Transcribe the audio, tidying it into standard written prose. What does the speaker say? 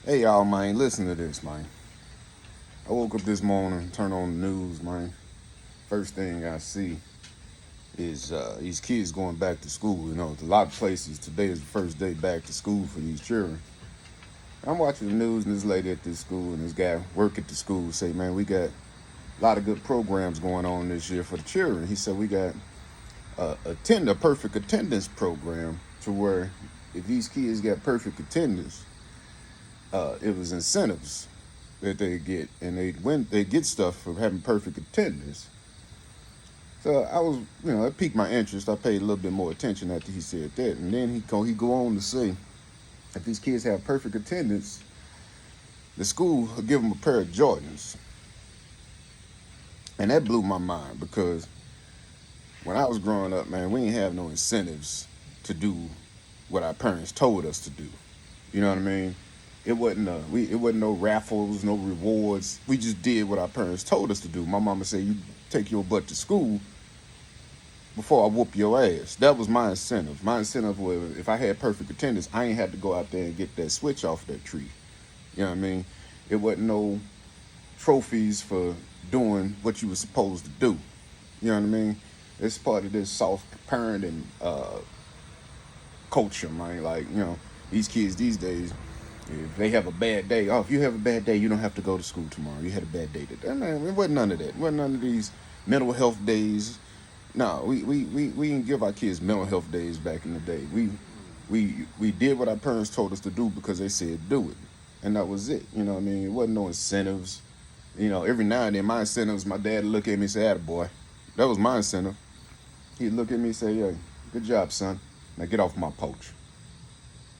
Hey y'all, man, listen to this, man. I woke up this morning, turn on the news, man. First thing I see is these kids going back to school. You know, a lot of places today is the first day back to school for these children. I'm watching the news and this lady at this school and this guy work at the school say, man, we got a lot of good programs going on this year for the children. He said we got a perfect attendance program to where if these kids got perfect attendance, it was incentives that they get, and they get stuff for having perfect attendance. So I was, it piqued my interest. I paid a little bit more attention after he said that, and then he go on to say, if these kids have perfect attendance, the school will give them a pair of Jordans, and that blew my mind because when I was growing up, man, we didn't have no incentives to do what our parents told us to do. You know what I mean? It wasn't no raffles, no rewards. We just did what our parents told us to do. My mama said, "You take your butt to school before I whoop your ass." That was my incentive. My incentive was if I had perfect attendance, I ain't had to go out there and get that switch off that tree. You know what I mean? It wasn't no trophies for doing what you were supposed to do. You know what I mean? It's part of this soft parenting culture, man. Like, these kids these days, if they have a bad day, oh, if you have a bad day, you don't have to go to school tomorrow. You had a bad day today. Man, it wasn't none of that. It wasn't none of these mental health days. No, we didn't give our kids mental health days back in the day. We did what our parents told us to do because they said do it. And that was it. You know what I mean? It wasn't no incentives. Every now and then my incentives, my dad would look at me and say, "Attaboy." That was my incentive. He'd look at me and say, "Yeah, good job, son. Now get off my porch."